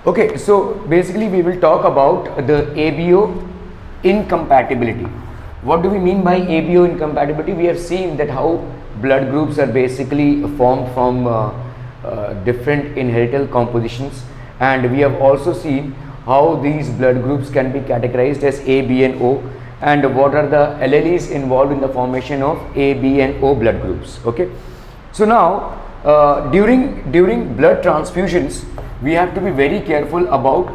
Okay, so basically we will talk about the ABO incompatibility. What do we mean by ABO incompatibility? We have seen that how blood groups are basically formed from different inheritable compositions, and we have also seen how these blood groups can be categorized as A, B and O, and what are the alleles involved in the formation of A, B and O blood groups. Okay, so now during blood transfusions we have to be very careful about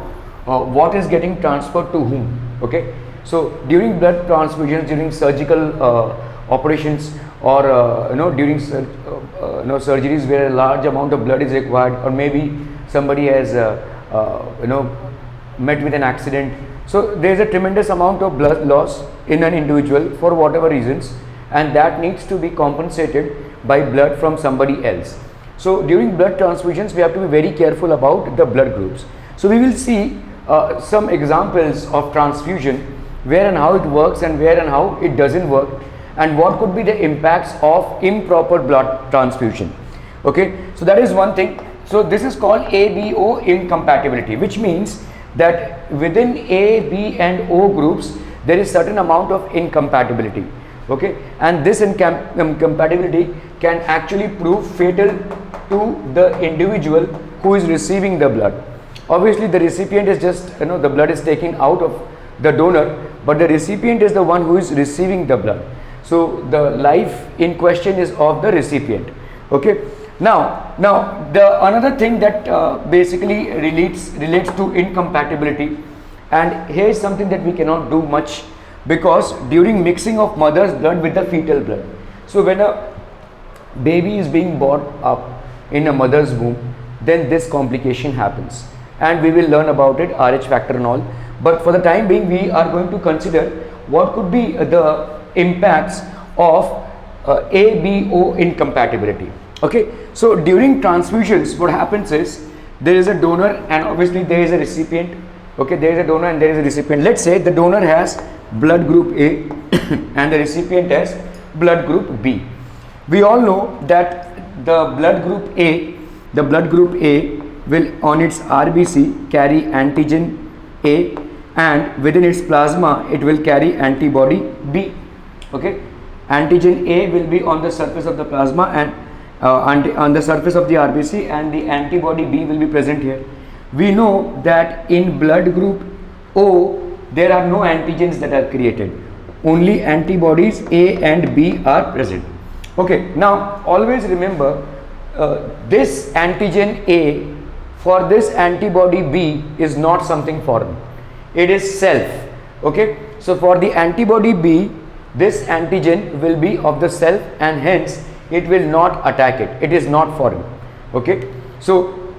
what is getting transferred to whom. Okay, so during blood transfusions, during surgical operations, or during surgeries where a large amount of blood is required, or maybe somebody has met with an accident, so there is a tremendous amount of blood loss in an individual for whatever reasons, and that needs to be compensated by blood from somebody else. So during blood transfusions we have to be very careful about the blood groups. So we will see some examples of transfusion, where and how it works and where and how it doesn't work, and what could be the impacts of improper blood transfusion. Okay, so that is one thing. So this is called ABO incompatibility, which means that within A, B and O groups there is certain amount of incompatibility. Okay, and this incompatibility can actually prove fatal to the individual who is receiving the blood. Obviously the recipient is just, the blood is taken out of the donor, but the recipient is the one who is receiving the blood. So the life in question is of the recipient. Okay, now the another thing that basically relates to incompatibility, and here is something that we cannot do much, because during mixing of mother's blood with the fetal blood, so when a baby is being brought up in a mother's womb, then this complication happens, and we will learn about it, RH factor and all. But for the time being we are going to consider what could be the impacts of ABO incompatibility. Okay, so during transfusions what happens is there is a donor and obviously there is a recipient. Okay, there is a donor and there is a recipient. Let's say the donor has blood group A and the recipient has blood group B. We all know that the blood group A will on its RBC carry antigen A, and within its plasma it will carry antibody B. Okay, antigen A will be on the surface of the plasma and on the surface of the RBC, and the antibody B will be present here. We know that in blood group O there are no antigens that are created, only antibodies A and B are present. Okay, now always remember this antigen A for this antibody B is not something foreign, it is self. Okay, so for the antibody B this antigen will be of the self, and hence it will not attack it, it is not foreign. Okay, so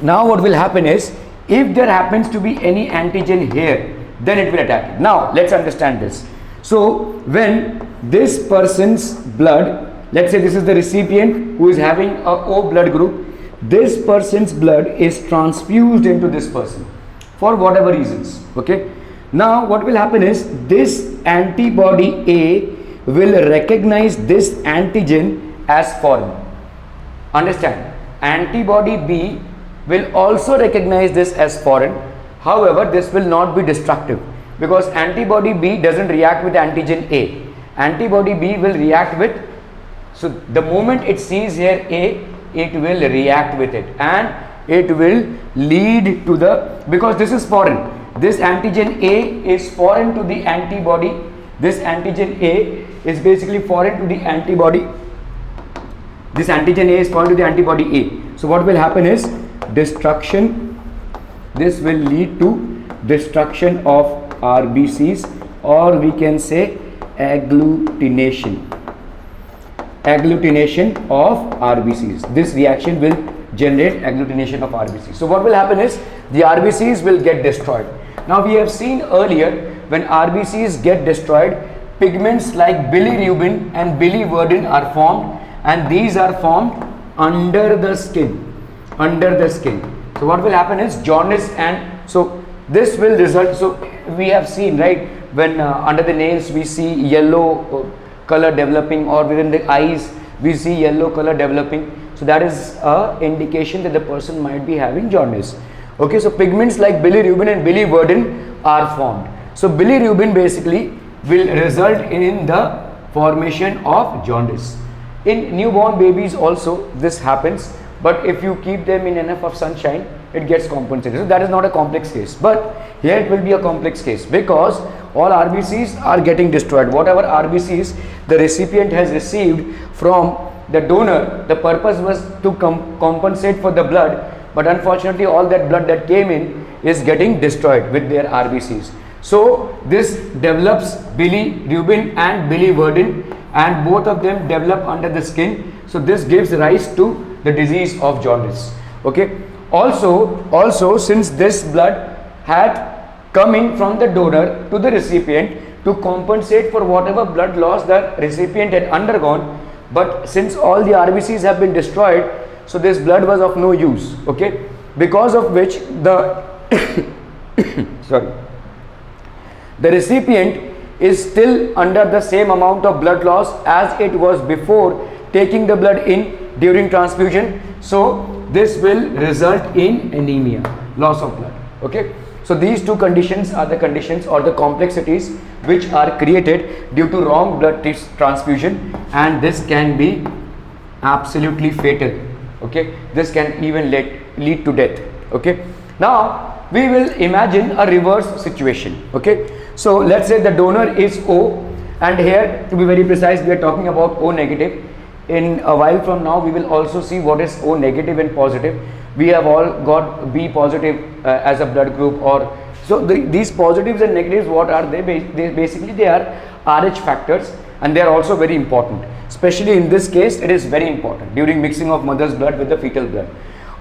now what will happen is, if there happens to be any antigen here, then it will attack it. Now let's understand this. So when this person's blood, let's say this is the recipient who is having a O blood group, this person's blood is transfused into this person for whatever reasons. Okay, now what will happen is this antibody A will recognize this antigen as foreign. Understand, antibody B will also recognize this as foreign. However, this will not be destructive, because antibody B doesn't react with antigen A. Antibody B will react with, so the moment it sees here A, it will react with it, and it will lead to the, because this is foreign, this antigen A is foreign to the antibody, this antigen A is basically foreign to the antibody, this antigen A is foreign to the antibody A. So what will happen is destruction, this will lead to destruction of RBCs, or we can say agglutination of RBCs. This reaction will generate agglutination of RBCs. So what will happen is the RBCs will get destroyed. Now we have seen earlier, when RBCs get destroyed, pigments like bilirubin and biliverdin are formed, and these are formed under the skin. So what will happen is jaundice, and so this will result, so we have seen, right, when under the nails we see yellow color developing, or within the eyes we see yellow color developing, so that is a indication that the person might be having jaundice. Okay, so pigments like bilirubin and biliverdin are formed. So bilirubin basically will result in the formation of jaundice. In newborn babies also this happens, but if you keep them in enough of sunshine, it gets compensated. So that is not a complex case, but here it will be a complex case because all RBCs are getting destroyed. Whatever RBCs the recipient has received from the donor, the purpose was to compensate for the blood, but unfortunately all that blood that came in is getting destroyed with their RBCs. So this develops bilirubin and biliverdin, and both of them develop under the skin. So this gives rise to the disease of jaundice. Okay. Also since this blood had coming from the donor to the recipient to compensate for whatever blood loss the recipient had undergone, but since all the RBCs have been destroyed, so this blood was of no use. Okay, because of which the the recipient is still under the same amount of blood loss as it was before taking the blood in during transfusion. So this will result in anemia, loss of blood. Okay, so these two conditions are the conditions or the complexities which are created due to wrong blood transfusion, and this can be absolutely fatal. Okay, this can even lead to death. Okay, now we will imagine a reverse situation. Okay, so let's say the donor is O, and here to be very precise we are talking about O negative. In a while from now we will also see what is O negative and positive. We have all got B positive as a blood group, or so these positives and negatives, what are they? Basically they are RH factors, and they are also very important. Especially in this case it is very important during mixing of mother's blood with the fetal blood.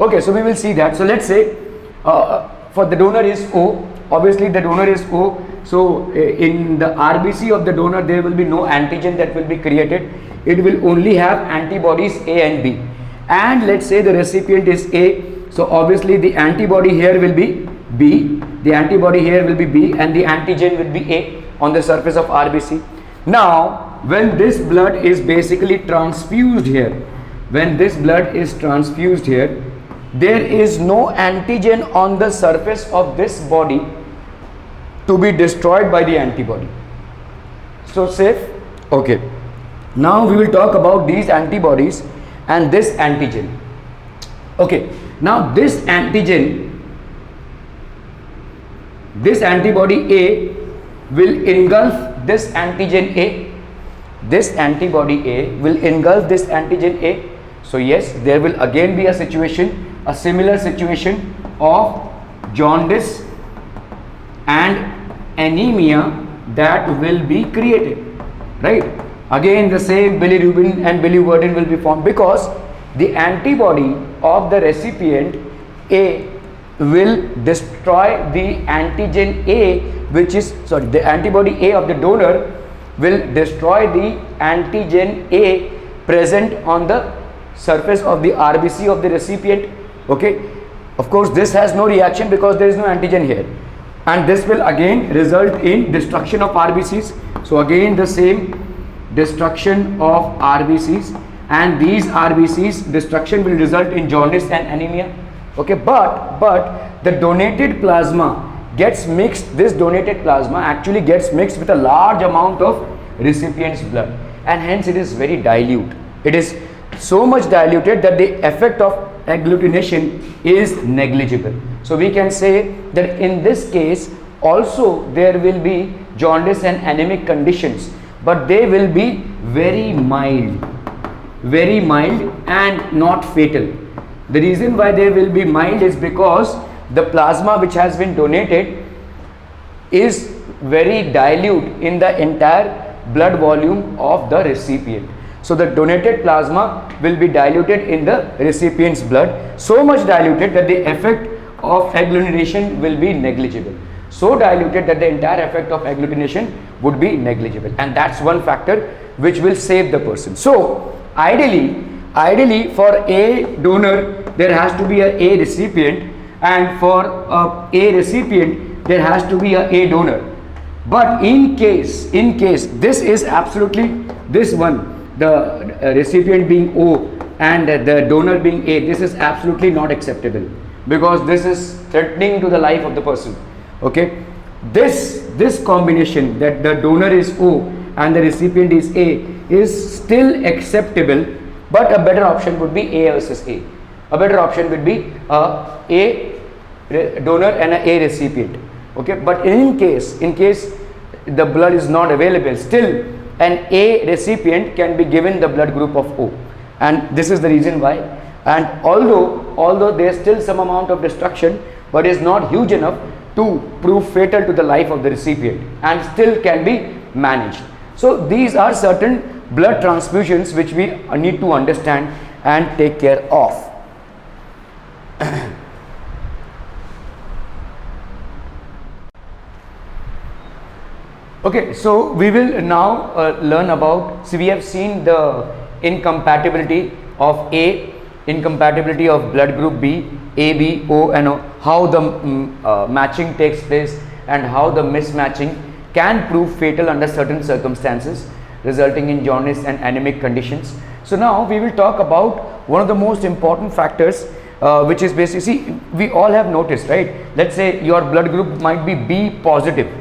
Okay, so we will see that. So let's say for the donor is O, obviously the donor is O, so in the RBC of the donor there will be no antigen that will be created. It will only have antibodies A and B, and let's say the recipient is A, so obviously the antibody here will be B, the antibody here will be B, and the antigen will be A on the surface of RBC. Now when this blood is basically transfused here, when this blood is transfused here, there is no antigen on the surface of this body to be destroyed by the antibody. So safe? Okay. Now we will talk about these antibodies and this antigen. Okay. Now this antigen, this antibody A will engulf this antigen A. This antibody A will engulf this antigen A. So yes, there will again be a situation, a similar situation of jaundice and anemia that will be created, right? Again the same bilirubin and biliverdin will be formed because the antibody of the recipient A will destroy the antigen A, which is the antibody A of the donor will destroy the antigen A present on the surface of the RBC of the recipient. Okay, of course this has no reaction because there is no antigen here, and this will again result in destruction of RBCs. So again the same destruction of RBCs, and these RBCs destruction will result in jaundice and anemia. Okay, but the donated plasma gets mixed, this donated plasma actually gets mixed with a large amount of recipient's blood, and hence it is very dilute. It is so much diluted that the effect of agglutination is negligible. So we can say that in this case also there will be jaundice and anemic conditions, but they will be very mild and not fatal. The reason why they will be mild is because the plasma which has been donated is very dilute in the entire blood volume of the recipient. So the donated plasma will be diluted in the recipient's blood, so much diluted that the effect of agglutination will be negligible. So diluted that the entire effect of agglutination would be negligible, and that's one factor which will save the person. So ideally for A donor there has to be a recipient, and for a recipient there has to be a donor. But in case this is absolutely, this one, the recipient being O and the donor being A, this is absolutely not acceptable. because this is threatening to the life of the person. Okay, this combination that the donor is O and the recipient is A is still acceptable, but a better option would be A versus A. A better option would be A donor and a recipient. Okay, but in case the blood is not available, still an A recipient can be given the blood group of O, and this is the reason why. And although there is still some amount of destruction, but is not huge enough to prove fatal to the life of the recipient, and still can be managed. So these are certain blood transfusions which we need to understand and take care of. Okay, so we will now learn about, so we have seen the incompatibility of A, incompatibility of blood group B, AB, O and O, how the matching takes place and how the mismatching can prove fatal under certain circumstances, resulting in jaundice and anemic conditions. So now we will talk about one of the most important factors, which is basically, see, we all have noticed, right? Let's say your blood group might be B positive.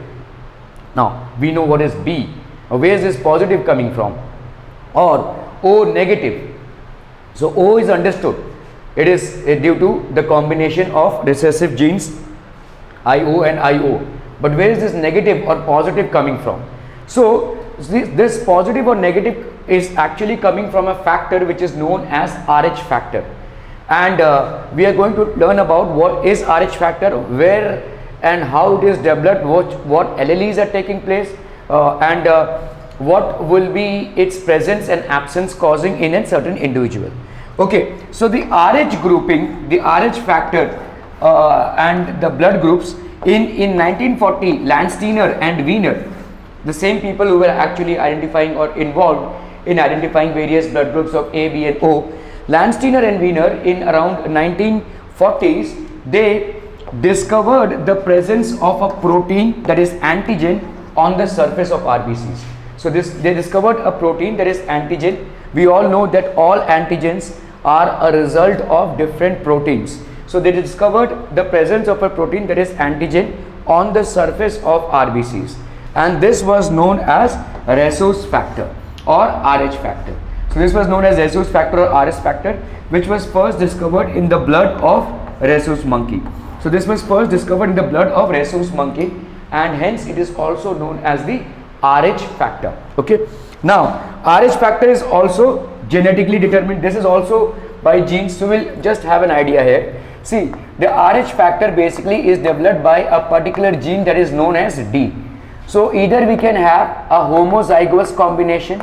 Now we know what is B. Where is this positive coming from? Or O negative. So O is understood. It is due to the combination of recessive genes IO and IO. But where is this negative or positive coming from? So this positive or negative is actually coming from a factor which is known as RH factor. And we are going to learn about what is RH factor, where and how it is developed, what alleles are taking place, and what will be its presence and absence causing in a certain individual. Okay, so the RH grouping, the RH factor and the blood groups in 1940, Landsteiner and Wiener, the same people who were actually identifying or involved in identifying various blood groups of A, B and O, Landsteiner and Wiener in around 1940s, they discovered the presence of a protein, that is antigen, on the surface of RBCs. So they discovered a protein that is antigen. We all know that all antigens are a result of different proteins. So they discovered the presence of a protein that is antigen on the surface of RBCs, and this was known as rhesus factor or RH factor. So this was known as rhesus factor or RS factor, which was first discovered in the blood of rhesus monkey. So this was first discovered in the blood of rhesus monkey, and hence it is also known as the RH factor. Okay, now RH factor is also genetically determined. This is also by genes. So we'll just have an idea here. See, the RH factor basically is developed by a particular gene that is known as D. So either we can have a homozygous combination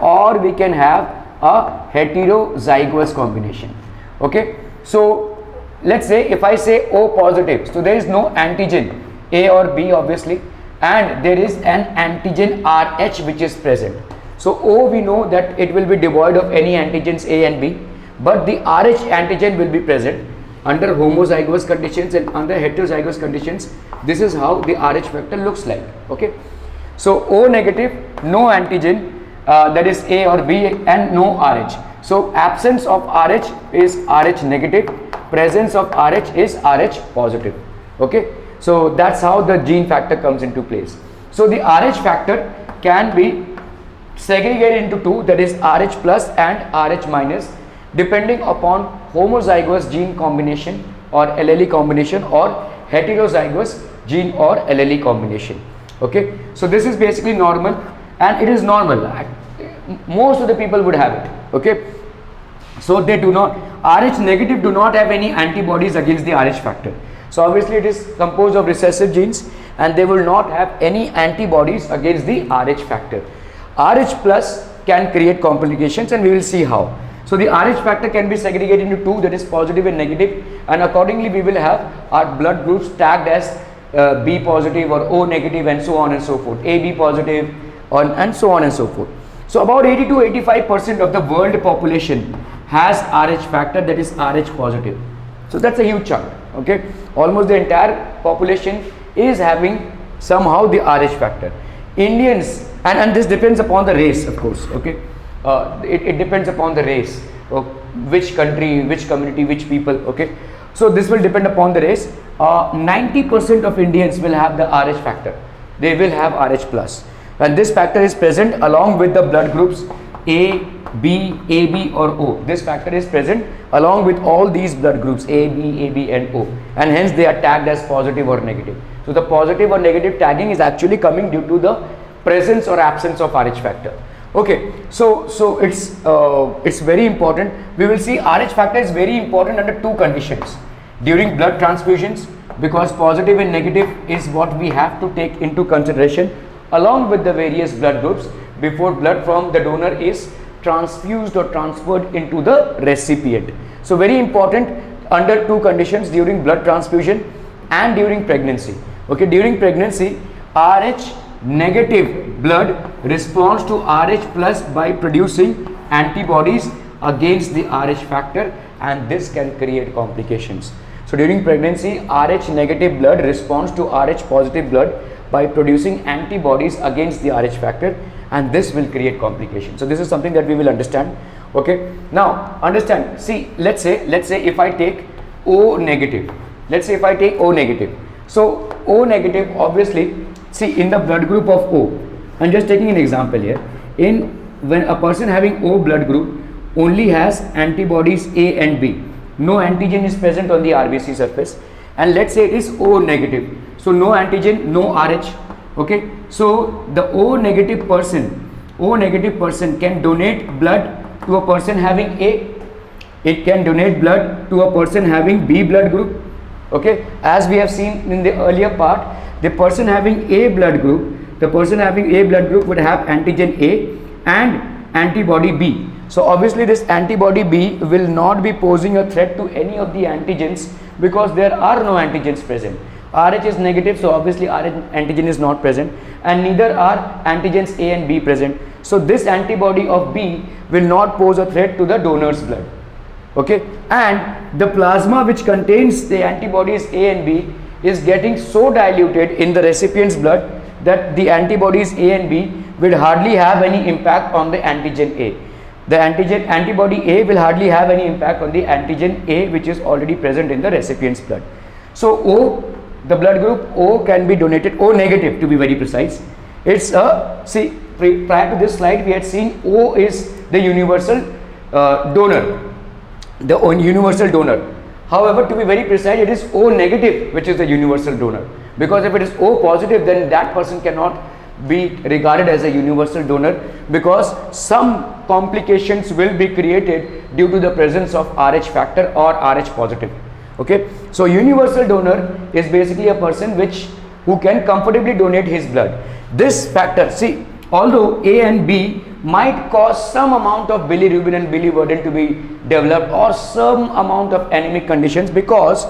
or we can have a heterozygous combination. Okay, so let's say if I say O positive, so there is no antigen A or B obviously, and there is an antigen RH which is present. So O, we know that it will be devoid of any antigens A and B, but the RH antigen will be present under homozygous conditions and under heterozygous conditions. This is how the RH factor looks like. Okay, so O negative, no antigen, that is A or B, and no RH. So absence of RH is RH negative, presence of RH is RH positive. Okay, so that's how the gene factor comes into place. So the RH factor can be segregated into two, that is RH plus and RH minus, depending upon homozygous gene combination or allele combination or heterozygous gene or allele combination. Okay, so this is basically normal, and it is normal. Most of the people would have it. Okay, so they do not, RH negative do not have any antibodies against the RH factor. So obviously it is composed of recessive genes and they will not have any antibodies against the RH factor. RH plus can create complications, and we will see how. So the RH factor can be segregated into two, that is positive and negative, and accordingly we will have our blood groups tagged as B positive or O negative and so on and so forth, AB positive and so on and so forth. So about 80 to 85% of the world population has RH factor, that is RH positive. So that's a huge chunk. Okay, almost the entire population is having somehow the RH factor. Indians, and this depends upon the race, of course. Okay, it depends upon the race, which country, which community, which people. Okay, So this will depend upon the race. 90% of Indians will have the Rh factor. They will have Rh plus, and this factor is present along with the blood groups A, B, AB or O. This factor is present along with all these blood groups A, B, AB and O, and hence they are tagged as positive or negative. So the positive or negative tagging is actually coming due to the presence or absence of Rh factor. Okay, so it's very important. We will see Rh factor is very important under two conditions: during blood transfusions, because positive and negative is what we have to take into consideration along with the various blood groups before blood from the donor is transfused or transferred into the recipient. So very important under two conditions: during blood transfusion and during pregnancy. Okay, during pregnancy, Rh negative blood responds to Rh plus by producing antibodies against the Rh factor, and this can create complications. So during pregnancy, Rh negative blood responds to Rh positive blood by producing antibodies against the Rh factor, and this will create complications. So this is something that we will understand. Okay, now understand, see, let's say if I take O negative, so O negative, obviously, see, in the blood group of O, I'm just taking an example here. When a person having O blood group only has antibodies A and B, no antigen is present on the RBC surface, and let's say it is O negative, so no antigen, no Rh. Okay, so the O negative person can donate blood to a person having A, it can donate blood to a person having B blood group. Okay, as we have seen in the earlier part, the person having A blood group would have antigen A and antibody B. So obviously this antibody B will not be posing a threat to any of the antigens because there are no antigens present. Rh is negative, so obviously Rh antigen is not present, and neither are antigens A and B present. So this antibody of B will not pose a threat to the donor's blood. Okay, and the plasma which contains the antibodies A and B is getting so diluted in the recipient's blood that the antibodies A and B will hardly have any impact on the antigen A. The antibody A will hardly have any impact on the antigen A which is already present in the recipient's blood. So O, the blood group O can be donated, O negative to be very precise. It's see, prior to this slide we had seen O is the universal donor. However, to be very precise, it is O negative which is the universal donor, because if it is O positive, then that person cannot be regarded as a universal donor because some complications will be created due to the presence of Rh factor or Rh positive. Okay, so universal donor is basically a person who can comfortably donate his blood. This factor, see, although A and B might cause some amount of bilirubin and biliverdin to be developed or some amount of anemic conditions because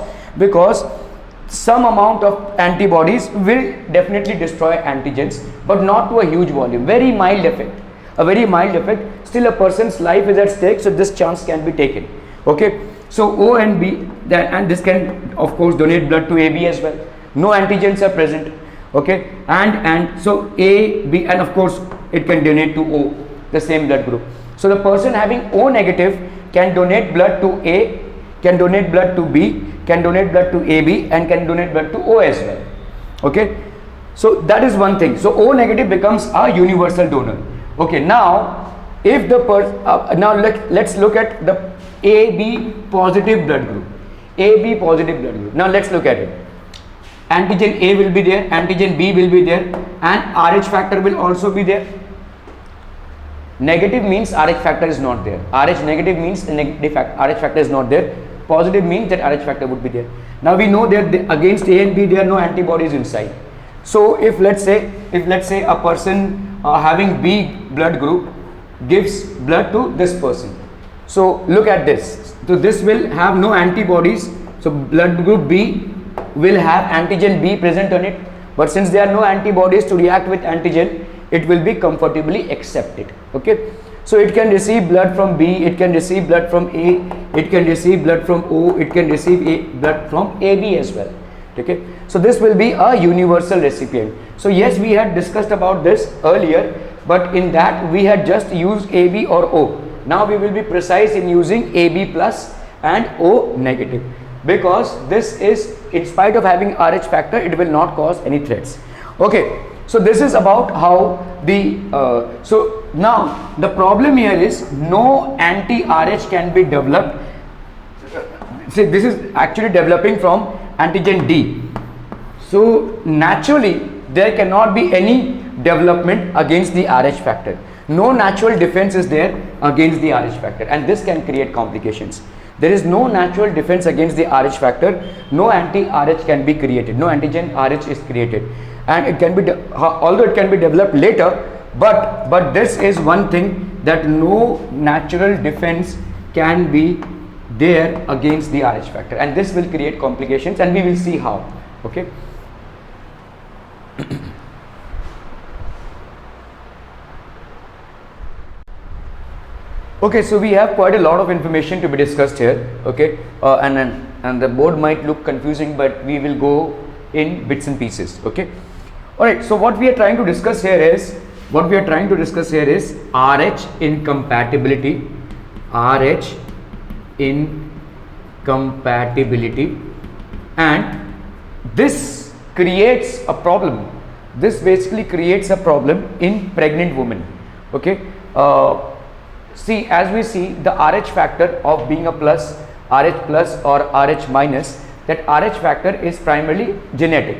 some amount of antibodies will definitely destroy antigens, but not to a huge volume, very mild effect, still a person's life is at stake, so this chance can be taken. Okay, so O and B, and this can of course donate blood to AB as well, no antigens are present. Okay, and so A, B, and of course it can donate to O, the same blood group. So the person having O negative can donate blood to A, can donate blood to B, can donate blood to AB, and can donate blood to O as well. Okay, so that is one thing. So O negative becomes a universal donor. Okay, now if the now let's look at the AB positive blood group. Now let's look at it. Antigen A will be there, antigen B will be there, and Rh factor will also be there. Negative means Rh factor is not there. Rh negative means Rh factor is not there. Positive means that Rh factor would be there. Now we know that against A and B there are no antibodies inside. So if let's say a person having B blood group gives blood to this person. So look at this. So this will have no antibodies. So blood group B will have antigen B present on it, but since there are no antibodies to react with antigen, it will be comfortably accepted. Okay, so it can receive blood from B, it can receive blood from A, it can receive blood from O, it can receive blood from AB as well. Okay, so this will be a universal recipient. So yes, we had discussed about this earlier, but in that we had just used AB or O. Now we will be precise in using AB plus and O negative. because this is, in spite of having RH factor, it will not cause any threats. Okay, so this is about how the so now the problem here is no anti-RH can be developed. See, this is actually developing from antigen D. So naturally there cannot be any development against the RH factor. No natural defense is there against the RH factor, and this can create complications. There is no natural defense against the RH factor. No anti-RH can be created. No antigen RH is created, and it can be although it can be developed later. But this is one thing, that no natural defense can be there against the RH factor, and this will create complications, and we will see how. Okay. Okay, so we have quite a lot of information to be discussed here. Okay, and the board might look confusing, but we will go in bits and pieces. Okay, all right. So what we are trying to discuss here is RH incompatibility, RH incompatibility, and this creates a problem. This basically creates a problem in pregnant women. Okay. See, as we see, the RH factor of being a plus, RH plus or RH minus, that RH factor is primarily genetic,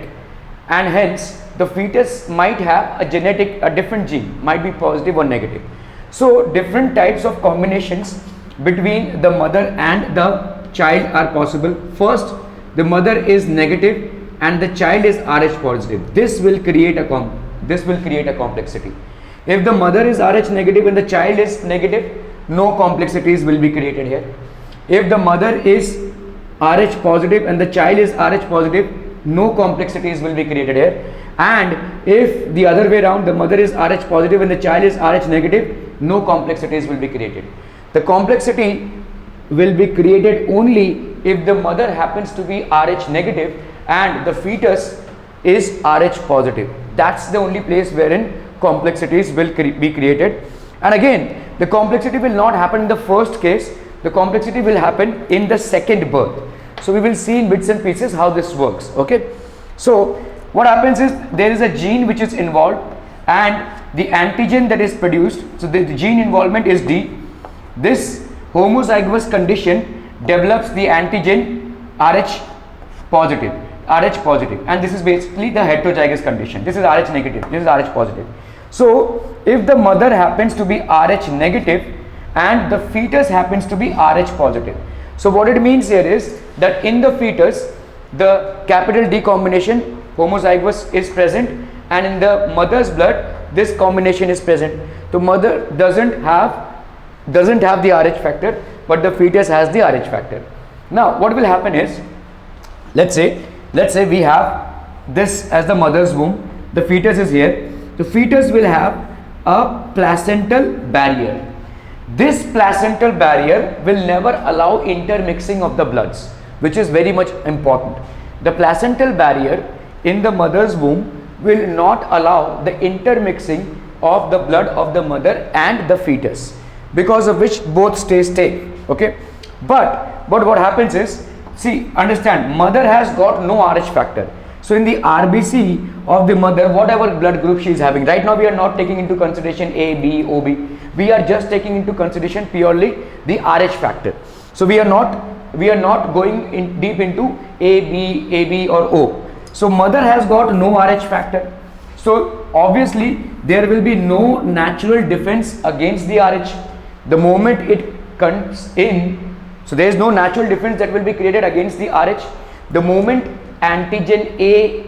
and hence the fetus might have a different gene, might be positive or negative. So different types of combinations between the mother and the child are possible. First, the mother is negative and the child is RH positive. This will create a complexity. If the mother is RH negative and the child is negative, no complexities will be created here. If the mother is RH positive and the child is RH positive, no complexities will be created here. And if the other way around, the mother is RH positive and the child is RH negative, no complexities will be created. The complexity will be created only if the mother happens to be RH negative and the fetus is RH positive. That's the only place wherein complexities will be created. And again, the complexity will not happen in the first case, the complexity will happen in the second birth. So we will see in bits and pieces how this works. Okay, so what happens is, there is a gene which is involved and the antigen that is produced, so the gene involvement is D. This homozygous condition develops the antigen RH positive, and this is basically the heterozygous condition. This is RH negative, this is RH positive. So if the mother happens to be RH negative and the fetus happens to be RH positive, so what it means here is that in the fetus the capital D combination, homozygous, is present, and in the mother's blood this combination is present. The mother doesn't have the RH factor, but the fetus has the RH factor. Now what will happen is, let's say we have this as the mother's womb, the fetus is here. The fetus will have a placental barrier. This placental barrier will never allow intermixing of the bloods, which is very much important. The placental barrier in the mother's womb will not allow the intermixing of the blood of the mother and the fetus, because of which both stay safe. Okay, but what happens is, see, understand, mother has got no RH factor. So in the RBC of the mother, whatever blood group she is having, right now we are not taking into consideration A, B, OB. We are just taking into consideration purely the RH factor. So we are not going in deep into AB or O. So mother has got no RH factor. So obviously there will be no natural defense against the RH. The moment it comes in, so there is no natural defense that will be created against the RH. The moment antigen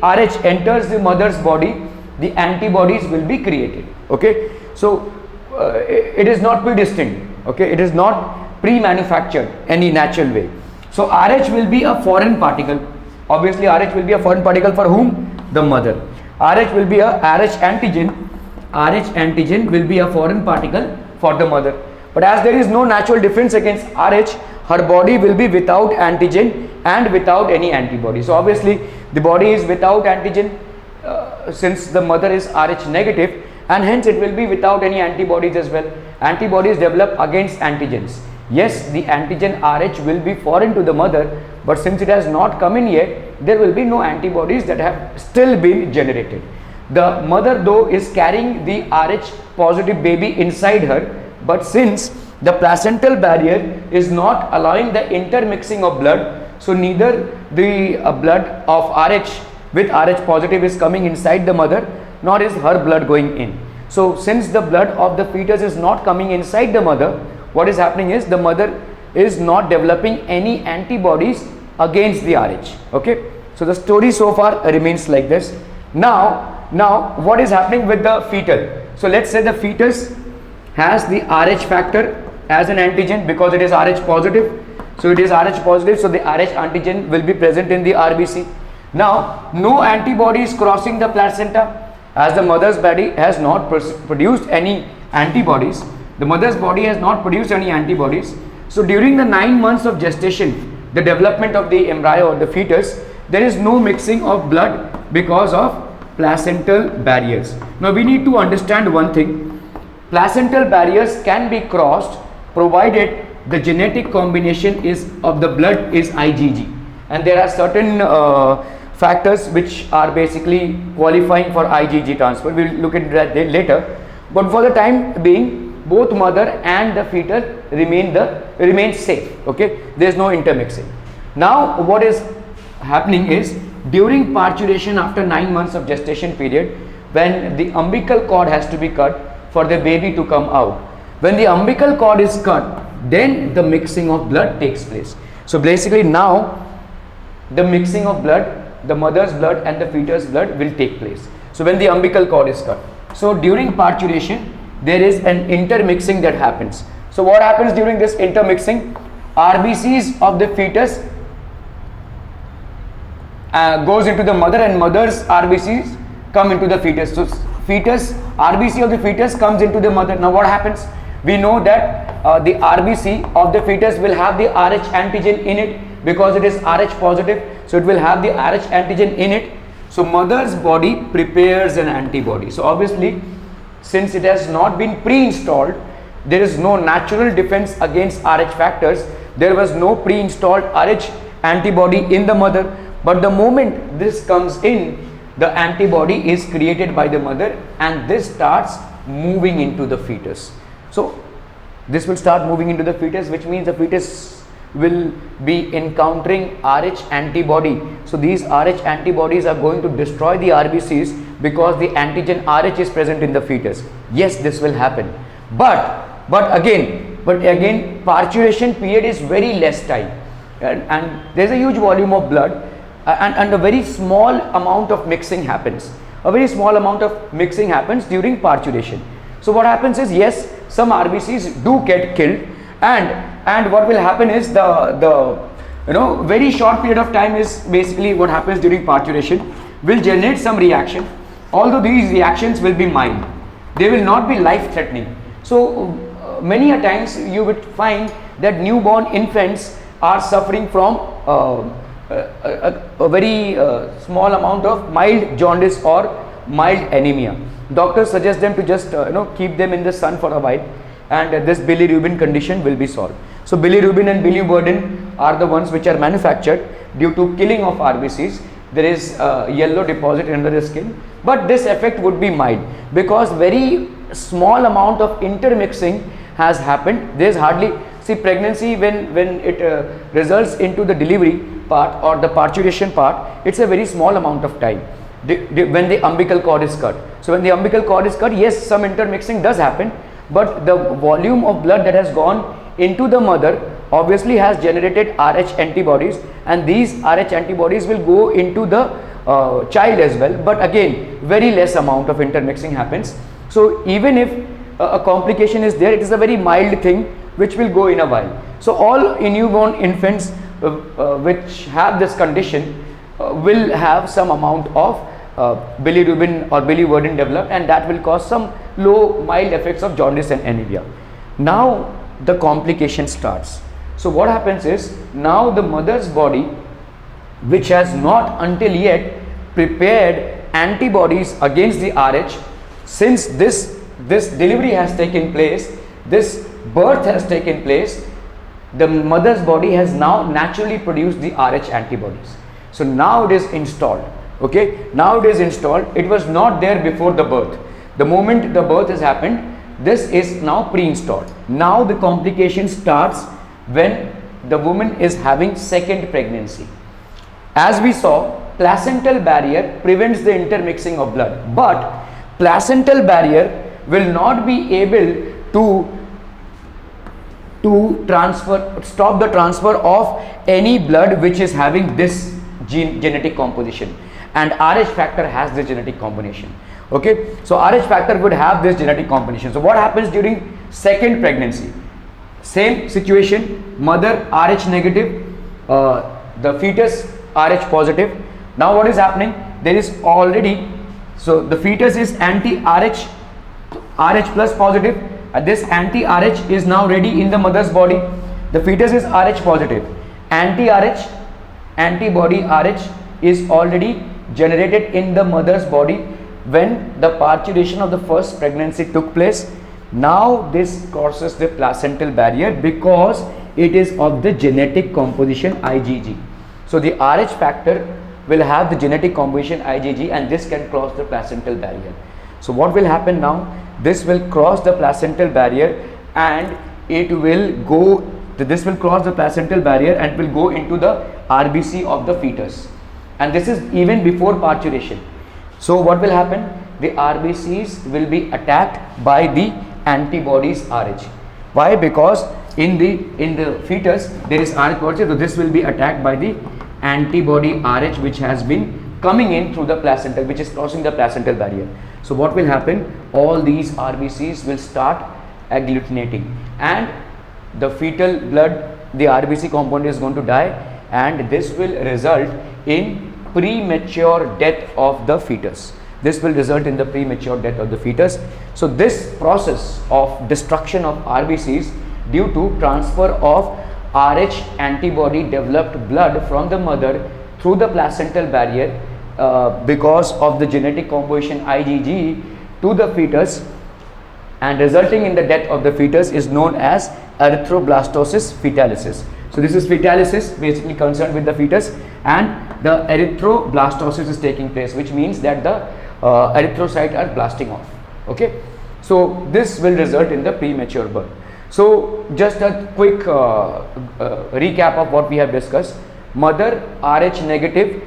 RH enters the mother's body, the antibodies will be created. Okay, so it is not predestined. Okay, it is not pre-manufactured any natural way. So RH will be a foreign particle. Obviously RH will be a foreign particle for whom? The mother. RH will be a RH antigen will be a foreign particle for the mother. But as there is no natural defense against RH, her body will be without antigen and without any antibody. So obviously the body is without antigen since the mother is RH negative, and hence it will be without any antibodies as well. Antibodies develop against antigens. Yes, the antigen Rh will be foreign to the mother, but since it has not come in yet, there will be no antibodies that have still been generated. The mother though is carrying the Rh positive baby inside her, but since the placental barrier is not allowing the intermixing of blood, so neither the blood of Rh with Rh positive is coming inside the mother, nor is her blood going in. So since the blood of the fetus is not coming inside the mother, what is happening is the mother is not developing any antibodies against the Rh. Okay, so the story so far remains like this. Now what is happening with the fetal? So let's say the fetus has the Rh factor as an antigen because it is Rh positive. So it is Rh positive, so the Rh antigen will be present in the RBC. Now no antibodies crossing the placenta, as the mother's body has not produced any antibodies. The mother's body has not produced any antibodies. So during the 9 months of gestation, the development of the embryo or the fetus, there is no mixing of blood because of placental barriers. Now we need to understand one thing. Placental barriers can be crossed provided the genetic combination is of the blood is IgG, and there are certain factors which are basically qualifying for IgG transfer. We will look at that later, but for the time being, both mother and the fetus remain safe. Okay, there is no intermixing. Now what is happening is, during parturition after 9 months of gestation period, when the umbilical cord has to be cut for the baby to come out, when the umbilical cord is cut, then the mixing of blood takes place. So basically now the mixing of blood, the mother's blood and the fetus blood will take place. So when the umbilical cord is cut, so during parturition there is an intermixing that happens. So what happens during this intermixing? RBCs of the fetus goes into the mother, and mother's RBCs come into the fetus. So fetus, RBC of the fetus comes into the mother. Now what happens? We know that the RBC of the fetus will have the Rh antigen in it because it is Rh positive. So it will have the Rh antigen in it. So mother's body prepares an antibody. So obviously, since it has not been pre-installed, there is no natural defense against Rh factors. There was no pre-installed Rh antibody in the mother. But the moment this comes in, the antibody is created by the mother, and this starts moving into the fetus. So this will start moving into the fetus, which means the fetus will be encountering Rh antibody. So these Rh antibodies are going to destroy the RBCs because the antigen Rh is present in the fetus. Yes, this will happen, but again parturition period is very less time, and there is a huge volume of blood, and a very small amount of mixing happens. A very small amount of mixing happens during parturition. So what happens is, yes, some RBCs do get killed, and what will happen is the very short period of time is basically what happens during parturition will generate some reaction. Although these reactions will be mild, they will not be life threatening. So many a times you would find that newborn infants are suffering from a very small amount of mild jaundice or mild anemia. Doctors suggest them to just keep them in the sun for a while, and this bilirubin condition will be solved. So bilirubin and biliverdin are the ones which are manufactured due to killing of RBCs. There is a yellow deposit under the skin, but this effect would be mild because very small amount of intermixing has happened. There is hardly, see, pregnancy when it results into the delivery part or the parturition part, it's a very small amount of time when the umbilical cord is cut. So when the umbilical cord is cut, yes, some intermixing does happen, but the volume of blood that has gone into the mother obviously has generated Rh antibodies, and these Rh antibodies will go into the child as well, but again very less amount of intermixing happens. So even if a complication is there, it is a very mild thing which will go in a while. So all newborn infants which have this condition will have some amount of bilirubin or biliverdin developed, and that will cause some low mild effects of jaundice and anemia. Now the complication starts. So what happens is, now the mother's body, which has not until yet prepared antibodies against the Rh, since this delivery has taken place, this birth has taken place, the mother's body has now naturally produced the Rh antibodies. So now it is installed. Okay, now it is installed. It was not there before the birth. The moment the birth has happened, this is now pre-installed. Now the complication starts when the woman is having second pregnancy. As we saw, placental barrier prevents the intermixing of blood, but placental barrier will not be able to stop the transfer of any blood which is having this genetic composition, and Rh factor has this genetic combination. Okay, so Rh factor would have this genetic combination. So what happens during second pregnancy? Same situation, mother Rh negative, the fetus Rh positive. Now what is happening? There is already, so the fetus is anti-Rh, Rh plus positive, and this anti-Rh is now ready in the mother's body. The fetus is Rh positive. Anti-Rh, antibody Rh is already generated in the mother's body when the parturition of the first pregnancy took place. Now this crosses the placental barrier because it is of the genetic composition IgG. So the Rh factor will have the genetic composition IgG, and this can cross the placental barrier. So what will happen now? This will cross the placental barrier and it will go, this will cross the placental barrier and will go into the RBC of the fetus, and this is even before parturition. So what will happen? The RBCs will be attacked by the antibodies Rh. Why? Because in the fetus there is Rh positive, so this will be attacked by the antibody Rh which has been coming in through the placenta, which is crossing the placental barrier. So what will happen? All these RBCs will start agglutinating, and the fetal blood, the RBC component is going to die, and this will result in premature death of the fetus. This will result in the premature death of the fetus. So this process of destruction of RBCs due to transfer of Rh antibody developed blood from the mother through the placental barrier because of the genetic composition IgG to the fetus and resulting in the death of the fetus is known as erythroblastosis fetalis. So this is fetalis basically concerned with the fetus, and the erythroblastosis is taking place, which means that the erythrocytes are blasting off. Okay, so this will result in the premature birth. So just a quick recap of what we have discussed. Mother Rh negative,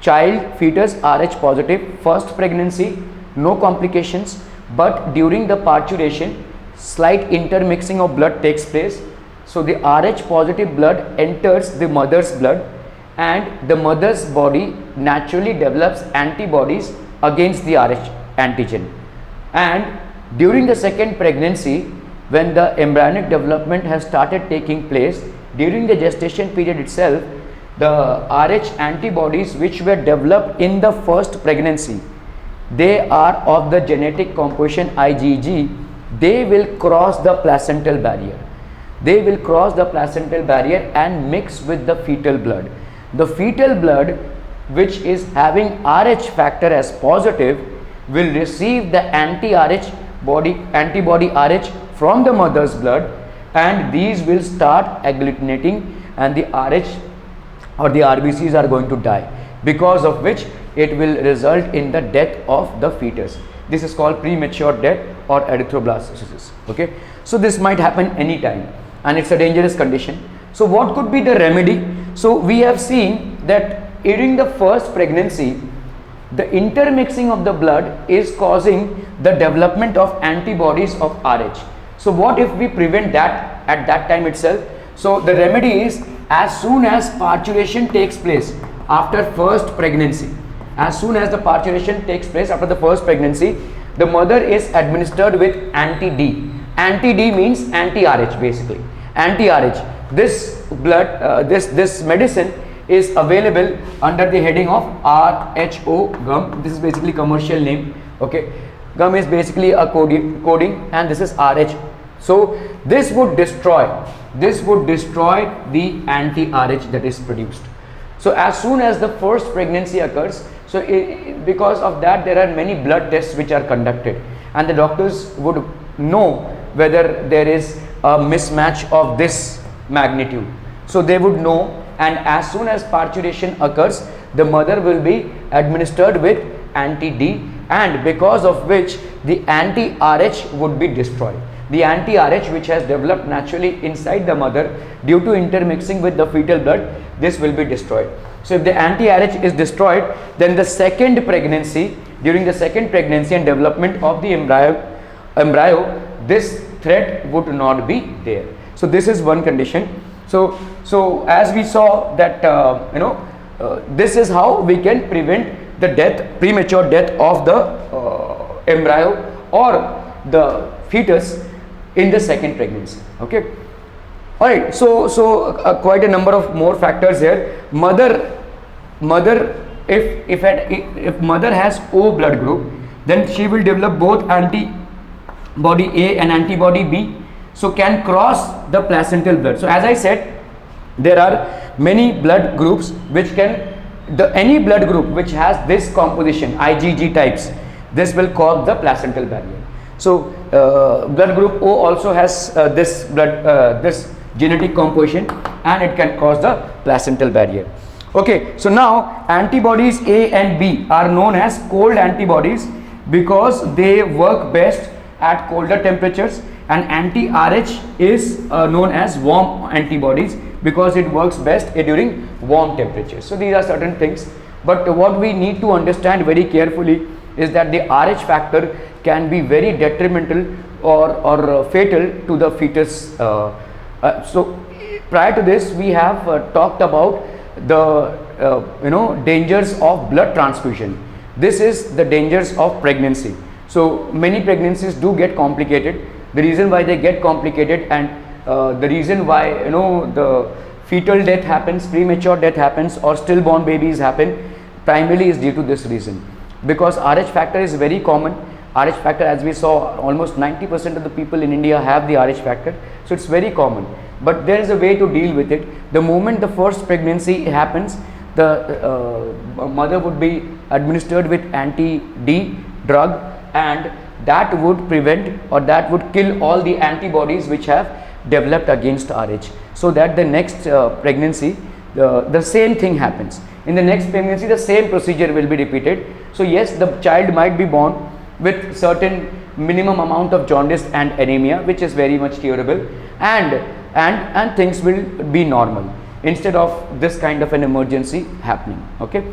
child fetus Rh positive, first pregnancy, no complications, but during the parturition slight intermixing of blood takes place. So the Rh positive blood enters the mother's blood, and the mother's body naturally develops antibodies against the Rh antigen. And during the second pregnancy, when the embryonic development has started taking place, during the gestation period itself, the Rh antibodies which were developed in the first pregnancy, they are of the genetic composition IgG. They will cross the placental barrier. They will cross the placental barrier and mix with the fetal blood. The fetal blood which is having Rh factor as positive will receive the antibody Rh from the mother's blood, and these will start agglutinating, and the Rh or the RBCs are going to die, because of which it will result in the death of the fetus. This is called premature death or erythroblastosis. Okay, so this might happen anytime and it's a dangerous condition. So what could be the remedy? So we have seen that during the first pregnancy, the intermixing of the blood is causing the development of antibodies of Rh. So what if we prevent that at that time itself? So the remedy is, as soon as parturition takes place after first pregnancy, as soon as the parturition takes place after the first pregnancy, the mother is administered with anti-D. Anti-D means anti-Rh basically. Anti-Rh. This blood, this medicine is available under the heading of RHO gum. This is basically commercial name. Okay, gum is basically a coding, and this is RH. So this would destroy the anti-RH that is produced. So as soon as the first pregnancy occurs, so because of that there are many blood tests which are conducted, and the doctors would know whether there is a mismatch of this magnitude. So they would know, and as soon as parturition occurs, the mother will be administered with anti-D, and because of which the anti-RH would be destroyed. The anti-RH which has developed naturally inside the mother due to intermixing with the fetal blood, this will be destroyed. So if the anti-RH is destroyed, then the second pregnancy, during the second pregnancy and development of the embryo, this threat would not be there. So this is one condition. So as we saw that this is how we can prevent the death, premature death of the embryo or the fetus in the second pregnancy. Okay. All right. So quite a number of more factors here. Mother, if mother has O blood group, then she will develop both antibody A and antibody B. So can cross the placental blood. So as I said, there are many blood groups which can, any blood group which has this composition, IgG types, this will cause the placental barrier. So blood group O also has this genetic composition, and it can cause the placental barrier. Okay, so now antibodies A and B are known as cold antibodies because they work best at colder temperatures, and anti-RH is known as warm antibodies because it works best during warm temperatures. So these are certain things, but what we need to understand very carefully is that the RH factor can be very detrimental or fatal to the fetus. So prior to this, we have talked about the dangers of blood transfusion. This is the dangers of pregnancy. So many pregnancies do get complicated. The reason why they get complicated and the reason why the fetal death happens, premature death happens, or stillborn babies happen, primarily is due to this reason, because RH factor is very common. RH factor, as we saw, almost 90% of the people in India have the RH factor, so it's very common. But there is a way to deal with it. The moment the first pregnancy happens, the mother would be administered with anti-D drug, and that would prevent or that would kill all the antibodies which have developed against RH, so that the next pregnancy the same thing happens. In the next pregnancy, the same procedure will be repeated. So yes, the child might be born with certain minimum amount of jaundice and anemia, which is very much curable, and things will be normal instead of this kind of an emergency happening. Okay.